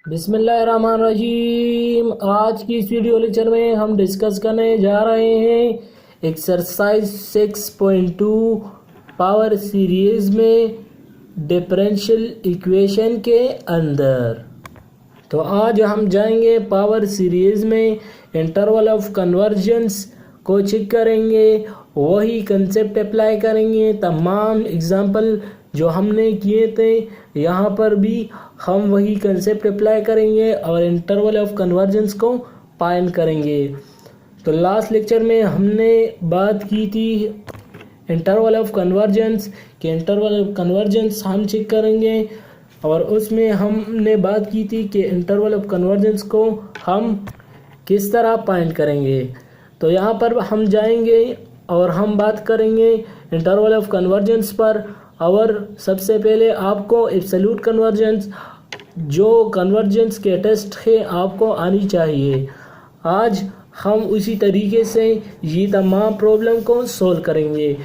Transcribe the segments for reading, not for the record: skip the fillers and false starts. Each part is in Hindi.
बिस्मिल्लाहिर्रहमानिर्रहीम। आज की इस वीडियो लेक्चर में हम डिस्कस करने जा रहे हैं एक्सरसाइज 6.2 पावर सीरीज में डिफरेंशियल इक्वेशन के अंदर। तो आज हम जाएंगे पावर सीरीज में इंटरवल ऑफ कन्वर्जेंस को चेक करेंगे, वही कंसेप्ट अप्लाई करेंगे। तमाम एग्जाम्पल जो हमने किए थे यहाँ पर भी हम वही कंसेप्ट अप्लाई करेंगे और इंटरवल ऑफ कन्वर्जेंस को फाइंड करेंगे। तो लास्ट लेक्चर में हमने बात की थी इंटरवल ऑफ कन्वर्जेंस कि इंटरवल ऑफ कन्वर्जेंस हम चेक करेंगे और उसमें हमने बात की थी कि इंटरवल ऑफ कन्वर्जेंस को हम किस तरह फाइंड करेंगे। तो यहाँ पर हम जाएंगे और हम बात करेंगे इंटरवल ऑफ कन्वर्जेंस पर। और सबसे पहले आपको एब्सोल्यूट कन्वर्जेंस जो कन्वर्जेंस के टेस्ट है आपको आनी चाहिए। आज हम उसी तरीके से ये तमाम प्रॉब्लम को सॉल्व करेंगे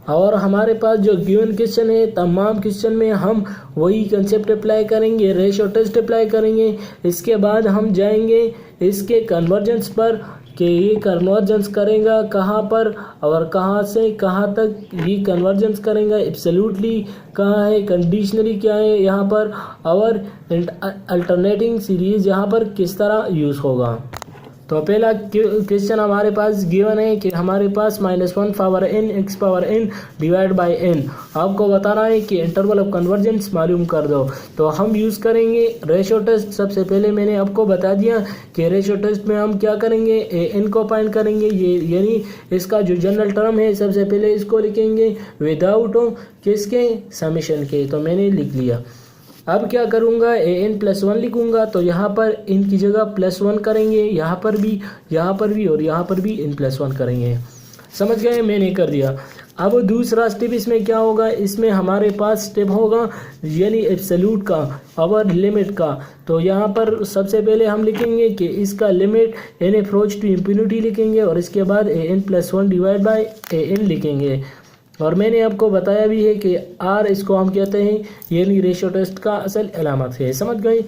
और हमारे पास जो गिवन क्वेश्चन है तमाम क्वेश्चन में हम वही कंसेप्ट अप्लाई करेंगे, रेशियो टेस्ट अप्लाई करेंगे। इसके बाद हम जाएंगे इसके कन्वर्जेंस पर कि ये कन्वर्जेंस करेगा कहाँ पर और कहाँ से कहाँ तक ये कन्वर्जेंस करेगा, एब्सोल्यूटली कहाँ है, कंडीशनली क्या है यहाँ पर, और अल्टरनेटिंग सीरीज यहाँ पर किस तरह यूज़ होगा। तो पहला क्वेश्चन हमारे पास गिवन है कि हमारे पास -1 power n x power n divide bye n आपको बताना है कि इंटरवल ऑफ कन्वर्जेंस मालूम कर दो। तो हम यूज़ करेंगे रेशियो टेस्ट। सबसे पहले मैंने आपको बता दिया कि रेशियो टेस्ट में हम क्या करेंगे, n को फाइंड करेंगे, ये यानी इसका जो जनरल टर्म है सबसे पहले इसको लिखेंगे विदाउट किसके, समेशन के। तो मैंने लिख लिया। अब क्या करूँगा, an+1 लिखूँगा। तो यहाँ पर इन की जगह +1 करेंगे, यहाँ पर भी और यहाँ पर भी n+1 करेंगे। समझ गए, मैंने कर दिया। अब दूसरा स्टेप इसमें क्या होगा, इसमें हमारे पास स्टेप होगा यानी एब्सोल्यूट का और लिमिट का। तो यहाँ पर सबसे पहले हम लिखेंगे कि इसका limit n approach to infinity लिखेंगे और इसके बाद an+1 डिवाइड बाय an लिखेंगे। और मैंने आपको बताया भी है कि R इसको हम कहते हैं यानी रेशियो टेस्ट का असल अलामत है। समझ गए।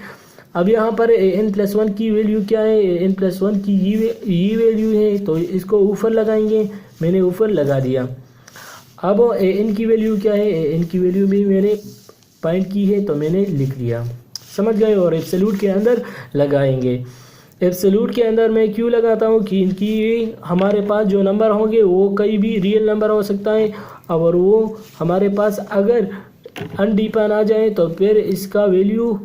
अब यहाँ पर n+1 की वैल्यू क्या है, n+1 की ये वैल्यू है तो इसको ऊपर लगाएंगे। मैंने ऊपर लगा दिया। अब n की वैल्यू क्या है, n की वैल्यू भी मैंने फाइंड की है तो मैंने लिख लिया। समझ गए। और एब्सोल्यूट के अंदर लगाएंगे। एब्सोल्यूट के अंदर मैं क्यों लगाता हूँ कि इनकी हमारे पास जो नंबर होंगे वो कई भी रियल नंबर हो सकता है और वो हमारे पास अगर अनडिफाइन आ जाए तो फिर इसका वैल्यू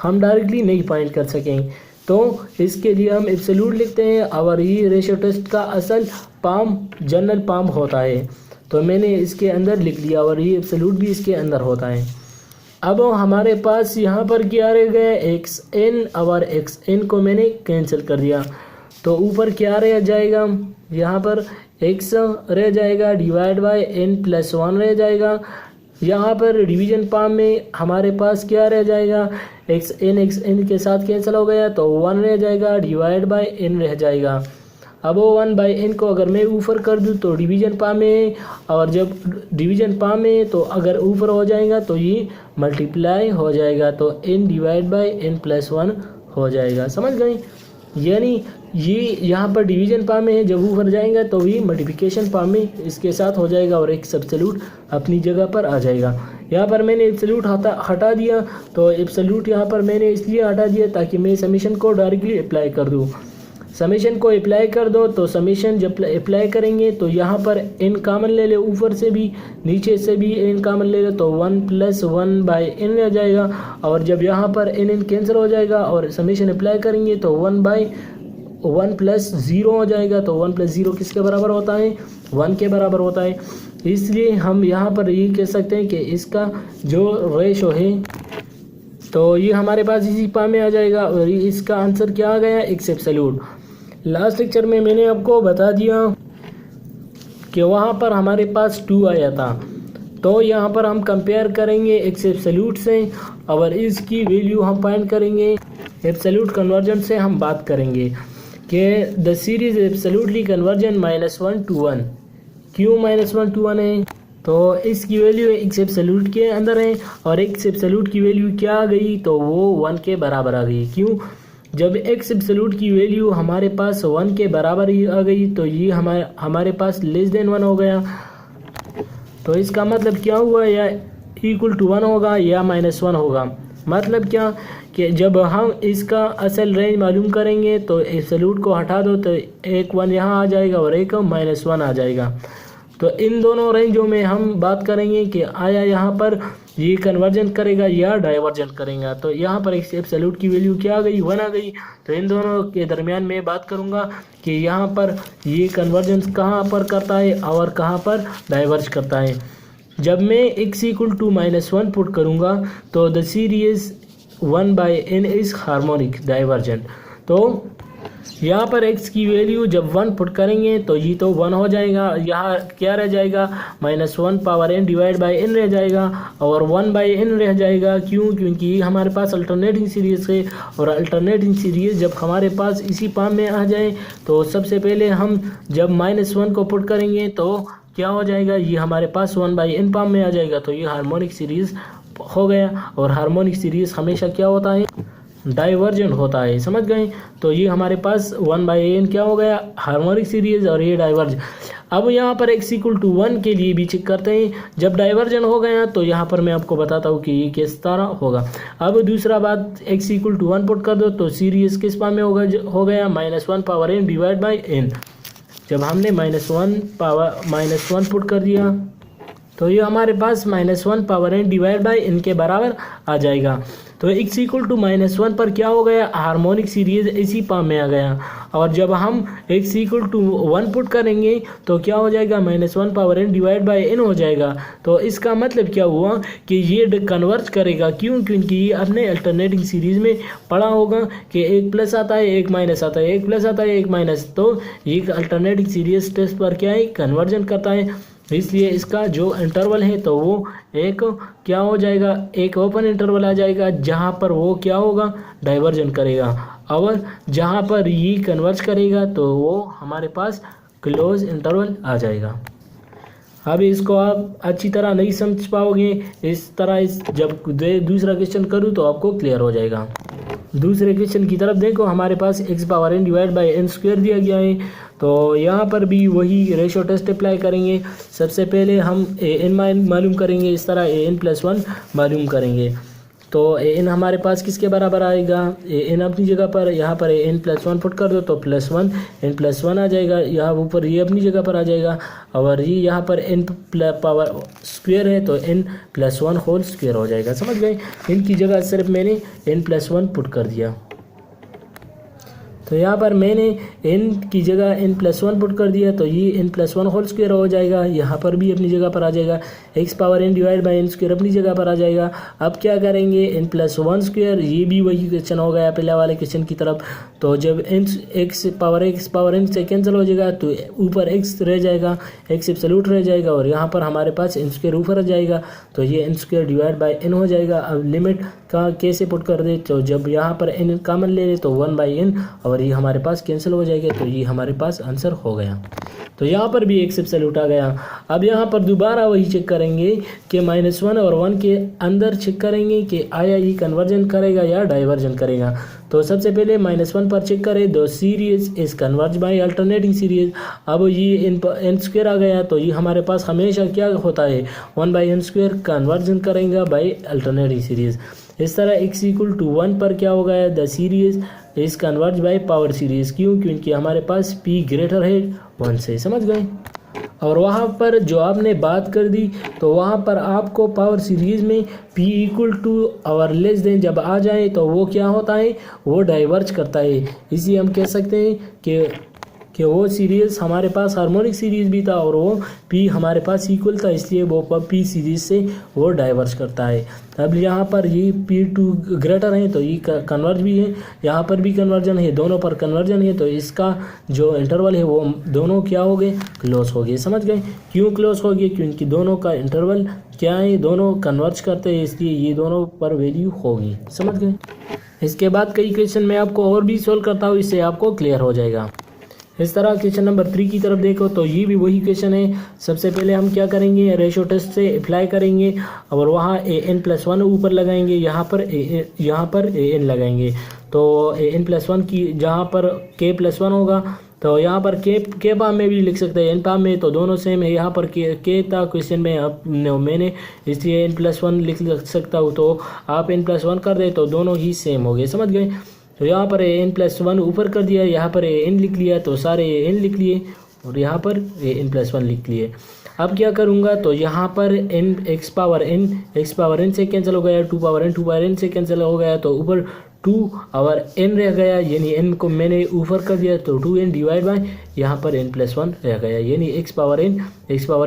हम डायरेक्टली नहीं फाइंड कर सकें। तो इसके लिए हम एब्सोल्यूट लिखते हैं और ये रेशियो टेस्ट का असल पाम जनरल पाम होता है। तो मैंने इसके अंदर लिख लिया और ये एब्सोल्यूट भी इसके अंदर होता है। अब हमारे पास यहाँ पर क्या रह गया, xn और xn को मैंने कैंसिल कर दिया। तो ऊपर क्या रह जाएगा, यहाँ पर x रह जाएगा डिवाइड बाय n+1 रह जाएगा। यहाँ पर डिवीजन पाम में हमारे पास क्या रह जाएगा, xn के साथ कैंसिल हो गया तो 1 रह जाएगा डिवाइड बाय n रह जाएगा। अब वो 1/n को अगर मैं ऊपर कर दूँ तो डिवीजन पाम में, और जब डिवीजन पाम में तो अगर ऊपर हो जाएगा तो ये मल्टीप्लाई हो जाएगा तो n डिवाइड बाय n+1 हो जाएगा। समझ गए। यानी ये यहाँ पर डिवीजन पाम में है, जब ऊपर जाएगा तो ये मल्टीप्लिकेशन पाम में इसके साथ हो जाएगा और एक एब्सोल्यूट अपनी जगह पर आ जाएगा। यहाँ पर मैंने एब्सोल्यूट हटा दिया। तो एब्सोल्यूट यहाँ पर मैंने इसलिए हटा दिया ताकि मैं समेशन को डायरेक्टली अप्लाई कर दूँ। समेशन को अप्लाई कर दो तो समेशन जब अप्लाई करेंगे तो यहाँ पर n कॉमन ले ले, ऊपर से भी नीचे से भी n कॉमन ले ले तो 1+1/n रह जाएगा। और जब यहाँ पर n कैंसिल हो जाएगा और समेशन अप्लाई करेंगे तो 1/1+0 हो जाएगा। तो 1+0 किसके बराबर होता है, 1 के बराबर होता है। इसलिए हम यहाँ पर ये कह सकते हैं कि इसका जो रेशो है तो ये हमारे पास इसी पाम में आ जाएगा और इसका आंसर क्या आ गया, x एब्सोल्यूट। लास्ट लेक्चर में मैंने आपको बता दिया कि वहाँ पर हमारे पास 2 आया था। तो यहाँ पर हम कंपेयर करेंगे x एब्सोल्यूट से और इसकी वैल्यू हम फाइंड करेंगे। एब्सोल्यूट कन्वर्जन से हम बात करेंगे कि the series absolutely conversion -1 to 1। क्यों -1 to 1 है, तो इसकी वैल्यू एक्स एब्सोल्यूट के अंदर है और एक्स एब्सोल्यूट की वैल्यू क्या आ गई, तो वो 1 के बराबर आ गई। क्यों? जब एक्स एब्सोल्यूट की वैल्यू हमारे पास 1 के बराबर ही आ गई तो ये हमारे पास लेस देन 1 हो गया। तो इसका मतलब क्या हुआ, या इक्वल टू 1 होगा या -1 होगा। मतलब क्या कि जब हम इसका असल रेंज मालूम करेंगे तो एब्सोल्यूट को हटा दो तो एक 1 यहाँ आ जाएगा और एक -1 आ जाएगा। तो इन दोनों रेंजों में हम बात करेंगे कि आया यहाँ पर ये कन्वर्जन करेगा या डाइवर्जन करेगा। तो यहाँ पर एक एब्सोल्यूट की वैल्यू क्या आ गई, 1 आ गई। तो इन दोनों के दरमियान में बात करूँगा कि यहाँ पर ये कन्वर्जन कहाँ पर करता है और कहाँ पर डाइवर्ज करता है। जब मैं x इक्वल टू -1 पुट करूँगा तो the series 1/n is harmonic divergent. तो यहाँ पर x की वैल्यू जब 1 पुट करेंगे तो ये तो 1 हो जाएगा, यहाँ क्या रह जाएगा, -1 power n divide by n रह जाएगा और 1/n रह जाएगा। क्यों? क्योंकि हमारे पास अल्टरनेटिंग सीरीज है और अल्टरनेटिंग सीरीज जब हमारे पास इसी फॉर्म में आ जाए तो सबसे पहले हम जब -1 को पुट करेंगे तो क्या हो जाएगा, ये हमारे पास 1/n फॉर्म में आ जाएगा। तो ये हार्मोनिक सीरीज हो गया और हार्मोनिक सीरीज हमेशा क्या होता है, डाइवर्जेंट होता है। समझ गए? तो ये हमारे पास 1/n क्या हो गया, हार्मोनिक सीरीज, और ये डाइवर्ज। अब यहाँ पर x इक्वल टू 1 के लिए भी चेक करते हैं। जब डाइवर्जन हो गया तो यहाँ पर मैं आपको बताता हूँ कि ये किस तरह होगा। अब दूसरा बात, x इक्वल टू 1 पुट कर दो तो सीरीज किस फॉर्म में हो गया, -1 power n divide by n। जब हमने -1 पुट कर दिया तो ये हमारे पास -1 power n divide by n के बराबर आ जाएगा। तो x इक्वल टू -1 पर क्या हो गया, हार्मोनिक सीरीज इसी फॉर्म में आ गया। और जब हम x इक्वल टू 1 पुट करेंगे तो क्या हो जाएगा, -1 power n divide by n हो जाएगा। तो इसका मतलब क्या हुआ कि ये कन्वर्ज करेगा। क्यों? क्योंकि ये अपने अल्टरनेटिंग सीरीज में पढ़ा होगा कि एक प्लस आता है एक माइनस आता है, एक प्लस आता है एक माइनस। तो ये अल्टरनेटिंग सीरीज टेस्ट पर क्या है, कन्वर्जन करता है। इसलिए इसका जो इंटरवल है तो वो एक क्या हो जाएगा, एक ओपन इंटरवल आ जाएगा जहाँ पर वो क्या होगा, डाइवर्जन करेगा। और जहाँ पर ये कन्वर्ज करेगा तो वो हमारे पास क्लोज इंटरवल आ जाएगा। अब इसको आप अच्छी तरह नहीं समझ पाओगे, इस तरह जब दूसरा क्वेश्चन करूँ तो आपको क्लियर हो जाएगा। दूसरे क्वेश्चन की तरफ देखो, हमारे पास x power n divide by n square दिया गया है। तो यहाँ पर भी वही रेशो टेस्ट अप्लाई करेंगे। सबसे पहले हम an मालूम करेंगे, इस तरह an + 1 मालूम करेंगे। तो an हमारे पास किसके बराबर आएगा, an अपनी जगह पर, यहाँ पर n + 1 पुट कर दो तो +1 n + 1 आ जाएगा। यहाँ ऊपर ये अपनी जगह पर आ जाएगा और ये यहाँ पर n पावर स्क्वायर है तो n + 1 होल स्क्वायर हो जाएगा। समझ गए? इनकी जगह सिर्फ मैंने n + 1 पुट कर दिया। तो यहाँ पर मैंने n की जगह n + 1 पुट कर दिया तो ये n + 1 होल स्क्वायर हो जाएगा। यहाँ पर भी अपनी जगह पर आ जाएगा, x power n divide by n square अपनी जगह पर आ जाएगा। अब क्या करेंगे, n + 1 स्क्वायर, ये भी वही क्वेश्चन हो गया पहले वाले क्वेश्चन की तरफ। तो जब x पावर n से कैंसिल हो जाएगा तो ऊपर x रह जाएगा, x एब्सोल्यूट रह जाएगा और यहाँ पर हमारे पास n स्क्वायर ऊपर आ जाएगा तो ये n square divide by n हो जाएगा। अब लिमिट का कैसे पुट कर दे, तो जब यहाँ पर n कॉमन ले ले तो 1/n और ये हमारे पास कैंसिल हो जाएगा तो ये हमारे पास आंसर हो गया। तो यहाँ पर भी x एब्सोल्यूट आ गया। अब यहाँ पर दोबारा वही चेक करेंगे कि -1 और 1 के अंदर चेक करेंगे कि आया ये कन्वर्जन करेगा या डाइवर्जन करेगा। तो सबसे पहले -1 पर चेक करें, the series is converge bye alternating series. अब ये n स्क्वायर आ गया तो ये हमारे पास हमेशा क्या होता है, 1/n स्क्वायर कन्वर्जन करेंगे बाय अल्टरनेटिंग सीरीज। इस तरह x इक्वल टू 1 पर क्या हो गया, the series is converge by power series. क्यों? क्योंकि हमारे पास p ग्रेटर है 1 से। समझ गए? और वहाँ पर जो आपने बात कर दी तो वहाँ पर आपको पावर सीरीज में p इक्वल टू और लेस देन जब आ जाए तो वो क्या होता है, वो डाइवर्ज करता है। इसी हम कह सकते हैं कि वो सीरीज हमारे पास हार्मोनिक सीरीज भी था और वो p हमारे पास इक्वल था, इसलिए वो p सीरीज से वो डाइवर्ज करता है। अब यहाँ पर ये p2 ग्रेटर है तो ये कन्वर्ज भी है, यहाँ पर भी कन्वर्जन है, दोनों पर कन्वर्जन है तो इसका जो इंटरवल है वो दोनों क्या हो गए, क्लोज हो गए। समझ गए? क्यों क्लोज हो गए? क्योंकि दोनों का इंटरवल क्या है, दोनों कन्वर्ज करते हैं, इसलिए ये दोनों पर वैल्यू होगी। समझ गए? इसके बाद कई क्वेश्चन मैं आपको और भी सोल्व करता हूँ, इससे आपको क्लियर हो जाएगा। इस तरह क्वेश्चन नंबर 3 की तरफ देखो तो ये भी वही क्वेश्चन है। सबसे पहले हम क्या करेंगे, रेशो टेस्ट से अप्लाई करेंगे और वहाँ an+1 ऊपर लगाएंगे, यहाँ पर an लगाएंगे। तो an+1 की जहाँ पर k+1 होगा तो यहाँ पर के पाम में भी लिख सकते हैं, एन पाम में, तो दोनों सेम है। यहाँ पर के था क्वेश्चन में, अब मैंने इसलिए n+1 लिख सकता हूँ, तो आप n+1 कर दे तो दोनों ही सेम हो गए, समझ गए। तो यहाँ पर n+1 ऊपर कर दिया, यहाँ पर n लिख लिया, तो सारे n लिख लिए और यहाँ पर n+1 लिख लिए। अब क्या करूँगा, तो यहाँ पर x पावर n से कैंसिल हो गया, 2 पावर n से कैंसिल हो गया, तो ऊपर 2 और n रह गया, यानी n को मैंने ऊपर कर दिया, तो 2n डिवाइड बाय यहाँ पर n+1 रह गया, यानी x पावर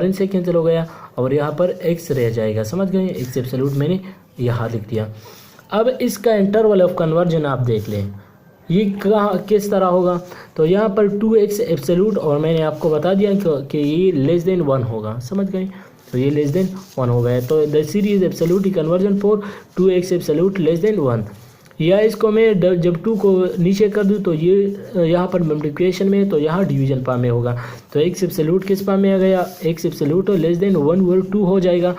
n से कैंसिल हो गया और यहाँ पर x रह जाएगा, समझ गए। x एब्सोल्यूट मैंने यहाँ लिख दिया। अब इसका इंटरवल ऑफ कन्वर्जन आप देख लें, ये किस तरह होगा। तो यहाँ पर 2x एब्सोल्यूट, और मैंने आपको बता दिया कि ये लेस देन 1 होगा, समझ गए। तो ये लेस देन 1 हो गया, तो the series absolute conversion for 2x absolute less than 1। या इसको मैं जब 2 को नीचे कर दूँ तो ये यहाँ पर मल्टीप्लिकेशन में, तो यहाँ डिवीजन पार्ट में होगा। तो x एब्सोल्यूट किस पार्ट में आ गया, x एब्सोल्यूट लेस देन 1 और 2 हो जाएगा।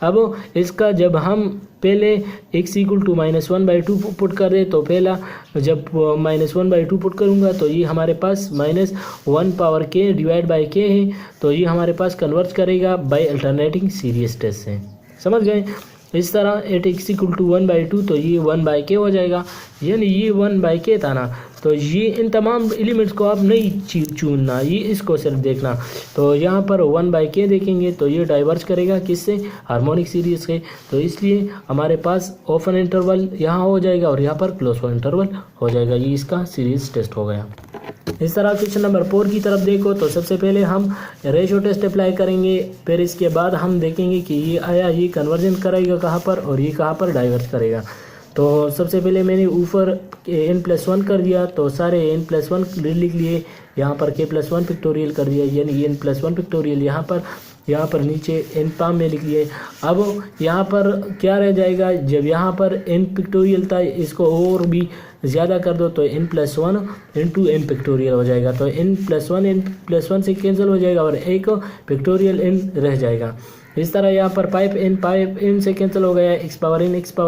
अब इसका जब हम पहले x = -1/2 पुट कर दे, तो पहला जब -1/2 पुट करूँगा तो ये हमारे पास -1 power k divide by k है, तो ये हमारे पास कन्वर्ट करेगा बाय अल्टरनेटिंग सीरीज टेस्ट से, समझ गए। इस तरह एट x = 1/2, तो ये 1/k हो जाएगा, यानी ये 1/k था ना। तो ये इन तमाम एलिमेंट्स को आप नहीं चुनना, ये इसको सिर्फ देखना। तो यहाँ पर 1/k देखेंगे तो ये डाइवर्ज करेगा किससे, हार्मोनिक सीरीज से, तो इसलिए हमारे पास ओपन इंटरवल यहाँ हो जाएगा और यहाँ पर क्लोज इंटरवल हो जाएगा। ये इसका सीरीज टेस्ट हो गया। इस तरह क्वेश्चन नंबर 4 की तरफ देखो, तो सबसे पहले हम रेशो टेस्ट अप्लाई करेंगे, फिर इसके बाद हम देखेंगे कि ये कन्वर्जन करेगा कहाँ पर और ये कहाँ पर डाइवर्ज करेगा। तो सबसे पहले मैंने ऊपर n+1 कर दिया, तो सारे n+1 लिख लिए, यहाँ पर k+1 पिक्टोरियल कर दिया, यानी n+1 पिक्टोरियल यहाँ पर नीचे n पाम में लिख लिए। अब यहाँ पर क्या रह जाएगा, जब यहाँ पर n पिक्टोरियल था, इसको और भी ज़्यादा कर दो तो n+1 × n पिक्टोरियल हो जाएगा। तो n+1 से कैंसिल हो जाएगा और एक पिक्टोरियल n रह जाएगा। इस तरह यहाँ पर पाइप n से कैंसिल हो गया, x पावर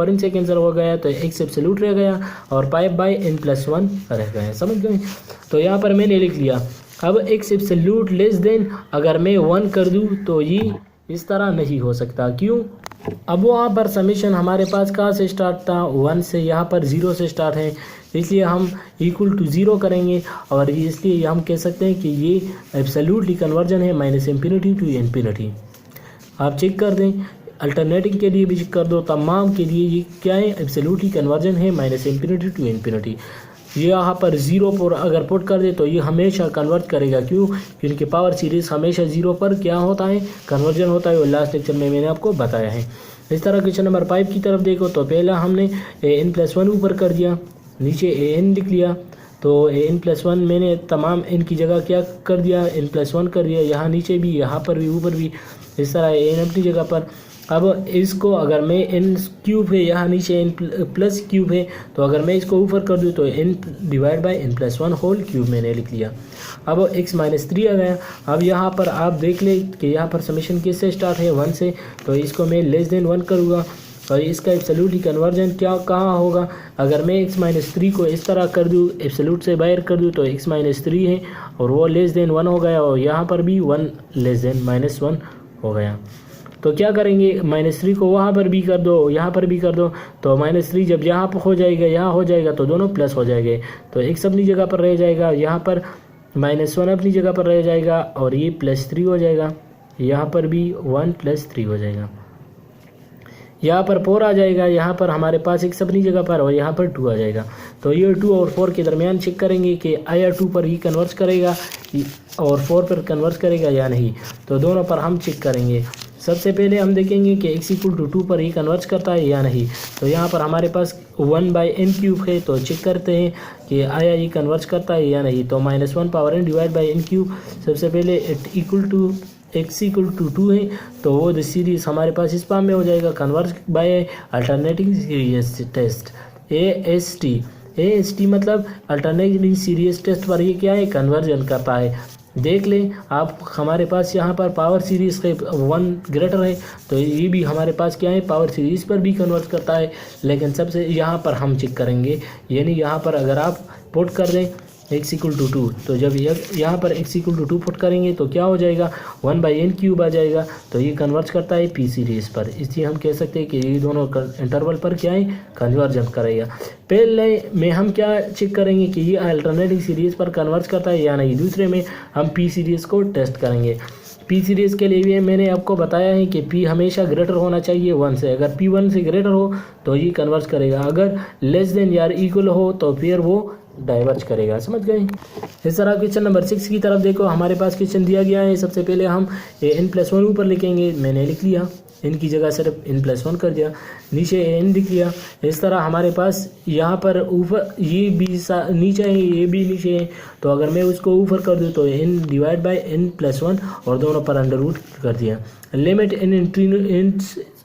n से कैंसिल हो गया, तो x एब्सोल्यूट रह गया और पाइप बाय n+1 रह गया, समझ गए। तो यहाँ पर मैंने लिख लिया। अब x एब्सोल्यूट लेस देन अगर मैं 1 कर दूँ तो ये इस तरह नहीं हो सकता, क्यों। अब वहाँ पर समीशन हमारे पास कहाँ से स्टार्ट था, 1 से, यहाँ पर 0 से स्टार्ट है, इसलिए हम = 0 करेंगे और इसलिए हम कह सकते हैं कि ये एब्सोल्यूटली कन्वर्जन है -∞ to ∞। आप चेक कर दें, अल्टरनेटिंग के लिए भी चेक कर दो, तमाम के लिए ये क्या है, एब्सोल्यूटली कन्वर्जन है -∞ to ∞। ये यहाँ पर 0 पर अगर पुट कर दे तो ये हमेशा कन्वर्ट करेगा, क्यों, क्योंकि पावर सीरीज हमेशा 0 पर क्या होता है, कन्वर्जन होता है, और लास्ट लेक्चर में मैंने आपको बताया है। इस तरह क्वेश्चन नंबर 5 की तरफ देखो, तो पहला हमने n+1 ऊपर कर दिया, नीचे an लिख लिया, तो n+1 मैंने तमाम n की जगह क्या कर दिया, n+1 कर दिया, यहाँ नीचे भी, यहाँ पर भी, ऊपर भी, इस तरह n अपनी जगह पर। अब इसको अगर मैं n³ है, यहाँ नीचे n+³ है, तो अगर मैं इसको ऊपर कर दूँ तो n divide by n+1 whole cube मैंने लिख लिया। अब x -3 आ गया। अब यहाँ पर आप देख ले कि यहाँ पर समीशन किससे स्टार्ट है, 1 से, तो इसको मैं लेस देन 1 करूँगा और इसका एब्सोल्यूटली कन्वर्जन कहाँ होगा, अगर मैं x -3 को इस तरह कर दूँ, एब्सोल्यूट से बाहर कर दूँ, तो x -3 है और वो लेस देन 1 हो गया, और यहाँ पर भी 1 लेस देन -1 हो गया। तो क्या करेंगे, -3 को वहाँ पर भी कर दो, यहाँ पर भी कर दो, तो -3 जब यहाँ पर हो जाएगा, यहाँ हो जाएगा, तो दोनों प्लस हो जाएंगे, तो x अपनी जगह पर रह जाएगा, यहाँ पर -1 अपनी जगह पर रह जाएगा और ये +3 हो जाएगा, यहाँ पर भी 1 + 3 हो जाएगा, यहाँ पर 4 आ जाएगा, यहाँ पर हमारे पास x अपनी जगह पर और यहाँ पर 2 आ जाएगा। तो ये 2 और 4 के दरमियान चेक करेंगे कि आया 2 पर ही कन्वर्ट करेगा और 4 पर कन्वर्ट करेगा या नहीं, तो दोनों पर हम चेक करेंगे। सबसे पहले हम देखेंगे कि x = 2 पर ही कन्वर्ट करता है या नहीं, तो यहाँ पर हमारे पास 1/n³ है, तो चेक करते हैं कि आया ये कन्वर्ट करता है या नहीं। तो -1 power n divide by n³, सबसे पहले x = 2 है, तो वो सीरीज हमारे पास इस फॉर्म में हो जाएगा, convert by alternating series test AST। AST मतलब अल्टरनेटिंग सीरीज टेस्ट पर ये क्या है, कन्वर्जन करता है। देख लें आप, हमारे पास यहाँ पर पावर सीरीज़ के 1 ग्रेटर है, तो ये भी हमारे पास क्या है, पावर सीरीज़ पर भी कन्वर्ट करता है। लेकिन सबसे यहाँ पर हम चेक करेंगे, यानी यहाँ पर अगर आप पुट कर दें x=2, तो जब यहाँ पर x=2 पुट करेंगे तो क्या हो जाएगा, 1/n³ आ जाएगा। तो ये कन्वर्ट करता है p सीरीज़ पर, इसलिए हम कह सकते हैं कि ये दोनों इंटरवल पर क्या है, कन्वर्जन करेगा। पहले में हम क्या चेक करेंगे कि ये अल्टरनेटिंग सीरीज़ पर कन्वर्ट करता है या नहीं। दूसरे में हम p सीरीज़ को टेस्ट करेंगे। p सीरीज़ के लिए भी मैंने आपको बताया है कि p हमेशा ग्रेटर होना चाहिए 1 से। अगर p 1 से ग्रेटर हो तो ये कन्वर्ट करेगा, अगर लेस देन या इक्वल हो तो फिर वो डाइवर्ज करेगा। समझ गए। इस तरह क्वेश्चन नंबर 6 की तरफ देखो, हमारे पास क्वेश्चन दिया गया है। सबसे पहले हम n+1 ऊपर लिखेंगे, मैंने लिख लिया, n की जगह सिर्फ n+1 कर दिया, नीचे n लिख लिया। इस तरह हमारे पास यहाँ पर ऊपर ये भी नीचे है, ये भी नीचे है, तो अगर मैं उसको ऊपर कर दूँ तो n/n+1 और दोनों पर अंडर रूट कर दिया। लिमिट n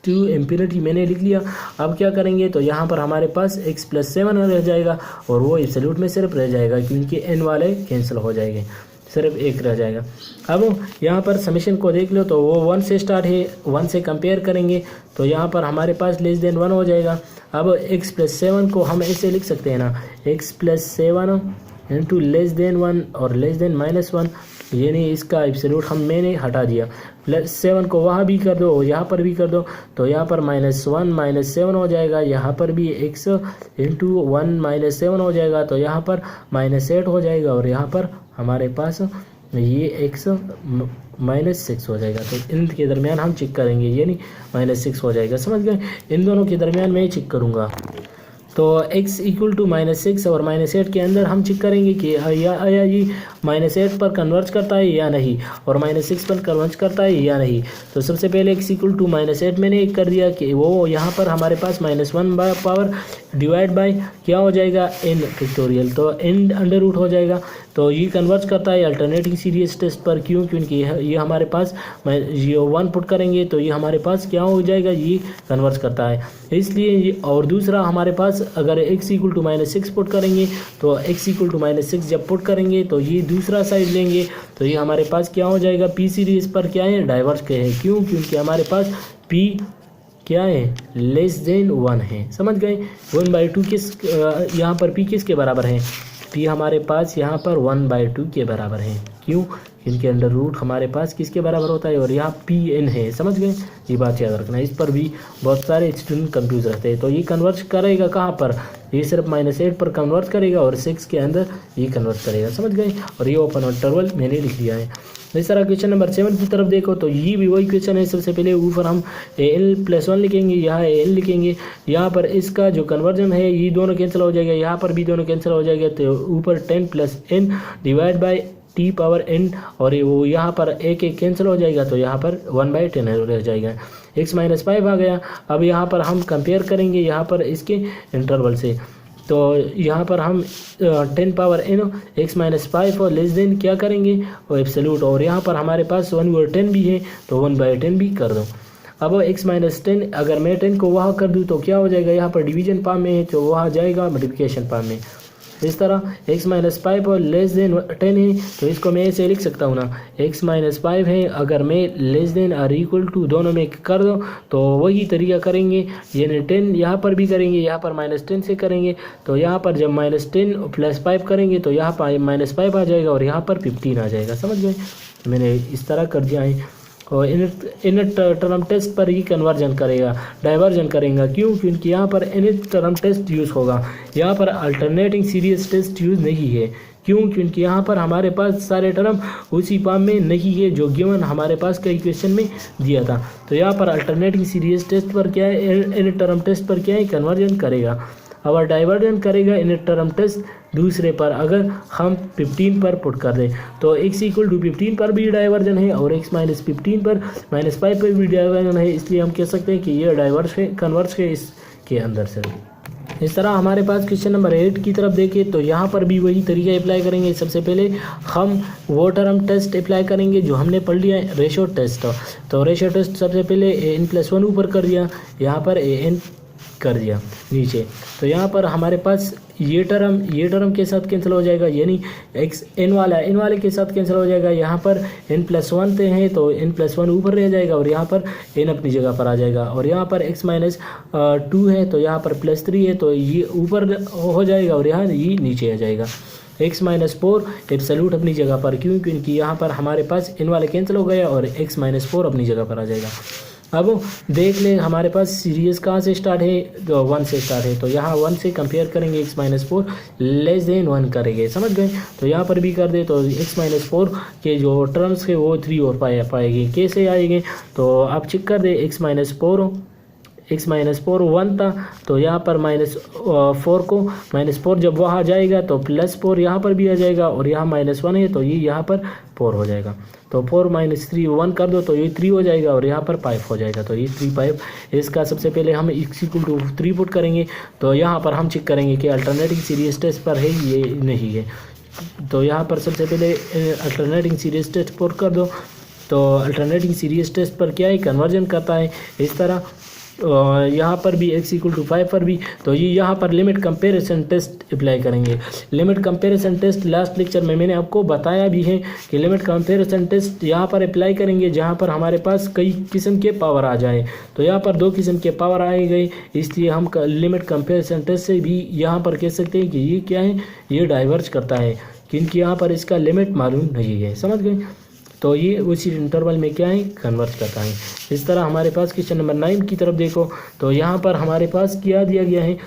टू इंफिनिटी मैंने लिख लिया। अब क्या करेंगे, तो यहाँ पर हमारे पास x+7 रह जाएगा और वो एब्सोल्यूट में सिर्फ रह जाएगा, क्योंकि n वाले कैंसिल हो जाएंगे, सिर्फ 1 रह जाएगा। अब यहाँ पर समेशन को देख लो, तो वो 1 से स्टार्ट है, 1 से कंपेयर करेंगे तो यहाँ पर हमारे पास लेस देन 1 हो जाएगा। अब x+7 को हम ऐसे लिख सकते हैं ना, x+7 इंटू लेस देन 1 और लेस देन -1, यानी इसका एब्सोल्यूट मैंने हटा दिया। +7 को वहाँ भी कर दो और यहाँ पर भी कर दो, तो यहाँ पर -1 -7 हो जाएगा, यहाँ पर भी x इंटू 1 -7 हो जाएगा, तो यहाँ पर -8 हो जाएगा और यहाँ पर हमारे पास ये x -6 हो जाएगा। तो इन के दरमियान हम चेक करेंगे, यानी -6 हो जाएगा। समझ गए। इन दोनों के दरमियान मैं चेक करूँगा, तो x = -6 और -8 के अंदर हम चेक करेंगे कि या ये -8 पर कन्वर्ज करता है या नहीं, और -6 पर कन्वर्ज करता है या नहीं। तो सबसे पहले x = -8 मैंने कर दिया कि वो यहाँ पर हमारे पास -1 पावर डिवाइड बाय क्या हो जाएगा, n फैक्टोरियल, तो n अंडर रूट हो जाएगा। तो ये कन्वर्ज करता है अल्टरनेटिंग सीरीज टेस्ट पर, क्यों, क्योंकि ये हमारे पास ये 1 पुट करेंगे तो ये हमारे पास क्या हो जाएगा, ये कन्वर्ज करता है, इसलिए ये। और दूसरा हमारे पास अगर x = -6 पुट करेंगे तो x = -6 जब पुट करेंगे तो ये दूसरा साइड लेंगे तो ये हमारे पास क्या हो जाएगा, p सीरीज पर क्या है, डाइवर्ज के है। क्यों, क्योंकि हमारे पास p क्या है, लेस देन 1 है। समझ गए। 1/2 किस यहाँ पर p किसके बराबर है, p हमारे पास यहाँ पर 1/2 के बराबर है। क्यों, इनके अंडर रूट हमारे पास किसके बराबर होता है, और यहाँ pn है। समझ गए। ये बात याद रखना, इस पर भी बहुत सारे स्टूडेंट कंफ्यूज रहते हैं। तो ये कन्वर्ट करेगा कहाँ पर, ये सिर्फ -8 पर कन्वर्ट करेगा और 6 के अंदर ये कन्वर्ट करेगा। समझ गए। और ये ओपन इंटरवल मैंने लिख दिया है। इस तरह क्वेश्चन नंबर 7 की तरफ देखो, तो ये भी वही क्वेश्चन है। सबसे पहले ऊपर हम n+1 लिखेंगे, यहाँ n लिखेंगे, यहाँ पर इसका जो कन्वर्जन है ये दोनों कैंसिल हो जाएगा, यहाँ पर भी दोनों कैंसिल हो जाएगा, तो ऊपर 10 + n डिवाइड बाय t⁻n, और वो यहाँ पर एक कैंसिल हो जाएगा, तो यहाँ पर 1/10 रह जाएगा। x -5 आ गया। अब यहाँ पर हम कंपेयर करेंगे यहाँ पर इसके इंटरवल से, तो यहाँ पर हम 10⁻n x -5 और लेस देन क्या करेंगे, वो एब्सोल्यूट, और यहाँ पर हमारे पास 1/10 भी है, तो 1/10 भी कर दो। अब x -10 अगर मैं 10 को वहाँ कर दूँ तो क्या हो जाएगा, यहाँ पर डिवीजन फॉर्म में है तो वहाँ जाएगा मल्टीप्लिकेशन फॉर्म में। इस तरह x -5 और लेस देन 10 है, तो इसको मैं ऐसे लिख सकता हूँ ना, x -5 है, अगर मैं लेस देन और इक्वल टू दोनों में कर दो तो वही तरीका करेंगे, यानी 10 यहाँ पर भी करेंगे, यहाँ पर -10 से करेंगे, तो यहाँ पर जब -10 + 5 करेंगे तो यहाँ पर -5 आ जाएगा और यहाँ पर 15 आ जाएगा। समझ गए। मैंने इस तरह कर दिया है। और इनट टर्म टेस्ट पर ही कन्वर्जन करेगा, डाइवर्जन करेगा। क्यों, क्योंकि यहाँ पर इनट टर्म टेस्ट यूज़ होगा, यहाँ पर अल्टरनेटिंग सीरीज टेस्ट यूज़ नहीं है। क्यों, क्योंकि यहाँ पर हमारे पास सारे टर्म उसी फॉर्म में नहीं है जो गिवन हमारे पास कई क्वेश्चन में दिया था। तो यहाँ पर अल्टरनेटिंग सीरीज टेस्ट पर क्या है, इनट टर्म टेस्ट पर क्या है, कन्वर्जन करेगा। अब डाइवर्जन करेगा इनट टर्म टेस्ट दूसरे पर, अगर हम 15 पर पुट कर दें तो x = 15 पर भी डाइवर्जन है और x -15 पर -5 पर भी डाइवर्जन है, इसलिए हम कह सकते हैं कि ये डाइवर्स है, कन्वर्स है इसके अंदर से। इस तरह हमारे पास क्वेश्चन नंबर 8 की तरफ देखें, तो यहाँ पर भी वही तरीका अप्लाई करेंगे। सबसे पहले हम वो टर्म टेस्ट अप्लाई करेंगे जो हमने पढ़ लिया है, रेशो टेस्ट। तो रेशो टेस्ट सबसे पहले n+1 ऊपर कर दिया, यहाँ पर कर दिया नीचे। तो यहाँ पर हमारे पास ये टर्म के साथ कैंसिल हो जाएगा, यानी एक्स एन वाले के साथ कैंसिल हो जाएगा। यहाँ पर n+1 पे है तो n+1 ऊपर रह जाएगा और यहाँ पर n अपनी जगह पर आ जाएगा। और यहाँ पर x-2 है तो यहाँ पर +3 है तो ये ऊपर हो जाएगा और यहाँ ये नीचे आ जाएगा। x-4 एब्सोल्यूट अपनी जगह पर, क्योंकि यहाँ पर हमारे पास इन वाले कैंसिल हो गया और x-4 अपनी जगह पर आ जाएगा। अब देख ले हमारे पास सीरीज कहाँ से स्टार्ट है, तो 1 से स्टार्ट है। तो यहाँ 1 से कंपेयर करेंगे, x-4 <1 करेंगे, समझ गए। तो यहाँ पर भी कर दे तो x-4 के जो टर्म्स के वो 3 और पाएंगे। कैसे आएंगे तो आप चेक कर दे, x-4 1 था तो यहाँ पर -4 को -4 जब वहाँ जाएगा तो +4 यहाँ पर भी आ जाएगा और यहाँ -1 है तो ये यहाँ पर 4 हो जाएगा। तो 4 - 3 1 कर दो तो ये 3 हो जाएगा और यहाँ पर 5 हो जाएगा। तो ये 3 5 इसका सबसे पहले हम x=3 पुट करेंगे। तो यहाँ पर हम चेक करेंगे कि अल्टरनेटिंग सीरीज टेस्ट पर है ये नहीं है। तो यहाँ पर सबसे पहले अल्टरनेटिंग सीरीज टेस्ट पुट कर दो। तो अल्टरनेटिंग सीरीज टेस्ट पर क्या है, कन्वर्जन करता है इस तरह। यहाँ पर भी x=5 पर भी तो ये यहाँ पर लिमिट कंपैरिजन टेस्ट अप्लाई करेंगे। Limit comparison test last lecture में मैंने आपको बताया भी है कि लिमिट कंपैरिजन टेस्ट यहाँ पर अप्लाई करेंगे जहाँ पर हमारे पास कई किस्म के पावर आ जाए। तो यहाँ पर 2 किस्म के पावर आए गए, इसलिए हम लिमिट कंपैरिजन टेस्ट से भी यहाँ पर कह सकते हैं कि ये क्या है, ये डाइवर्ज करता है, क्योंकि यहाँ पर इसका लिमिट मालूम नहीं है, समझ गए। तो ये उसी इंटरवल में क्या है, कन्वर्ज करता है। इस तरह हमारे पास क्वेश्चन नंबर 9 की तरफ देखो। तो यहाँ पर हमारे पास क्या दिया गया है,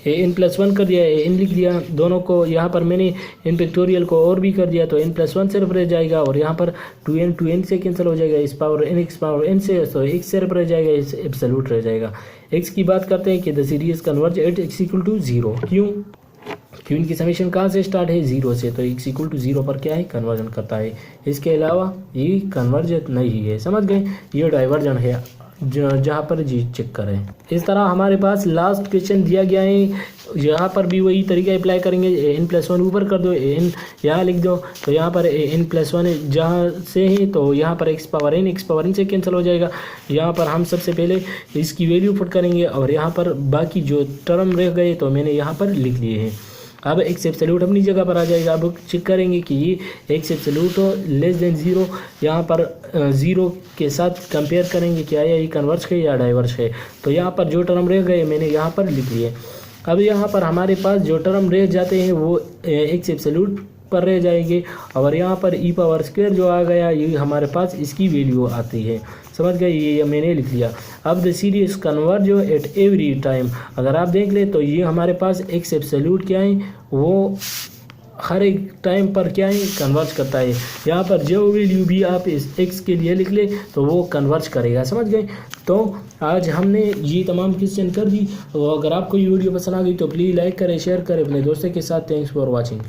n+1 कर दिया, n लिख दिया दोनों को। यहाँ पर मैंने n फैक्टोरियल को और भी कर दिया तो n+1 सिर्फ रह जाएगा और यहाँ पर 2n से कैंसिल हो जाएगा, इस power n x power n से, तो x सिर्फ रह जाएगा, इस एब्सोल्यूट रह जाएगा। x की बात करते हैं कि the series converge eight x=0। क्यों, इनकी समीशन कहाँ से स्टार्ट है, 0 से। तो x=0 पर क्या है, कन्वर्जन करता है। इसके अलावा ये कन्वर्जन नहीं है, समझ गए। ये डाइवर्जन है जहाँ पर जी चेक करें। इस तरह हमारे पास लास्ट क्वेश्चन दिया गया है, यहाँ पर भी वही तरीका अप्लाई करेंगे। n+1 ऊपर कर दो, n यहाँ लिख दो। तो यहाँ पर n+1 जहाँ से है तो यहाँ पर x⁻n से कैंसिल हो जाएगा। यहाँ पर हम सबसे पहले इसकी वैल्यू पुट करेंगे और यहाँ पर बाकी जो टर्म रह गए तो मैंने यहाँ पर लिख लिए हैं। अब x एब्सोल्यूट अपनी जगह पर आ जाएगा। अब चेक करेंगे कि ये x एब्सोल्यूट हो <0। यहाँ पर 0 के साथ कंपेयर करेंगे क्या ये कन्वर्ज है या डाइवर्ज है। तो यहाँ पर जो टर्म रह गए मैंने यहाँ पर लिख लिए। अब यहाँ पर हमारे पास जो टर्म रह जाते हैं वो x एब्सोल्यूट पर रह जाएंगे और यहाँ पर e² जो आ गया ये हमारे पास इसकी वैल्यू आती है, समझ गए। ये मैंने लिख लिया। अब the series converge at every time, अगर आप देख ले तो ये हमारे पास x एब्सोल्यूट क्या है, वो हर एक टाइम पर क्या है, कन्वर्ज करता है। यहाँ पर जो वैल्यू भी आप इस x के लिए लिख ले तो वो कन्वर्ज करेगा, समझ गए। तो आज हमने ये तमाम क्वेश्चन कर दी। और अगर आपको ये वीडियो पसंद आ गई तो प्लीज़ लाइक करें, शेयर करें अपने दोस्तों के साथ। Thanks for watching.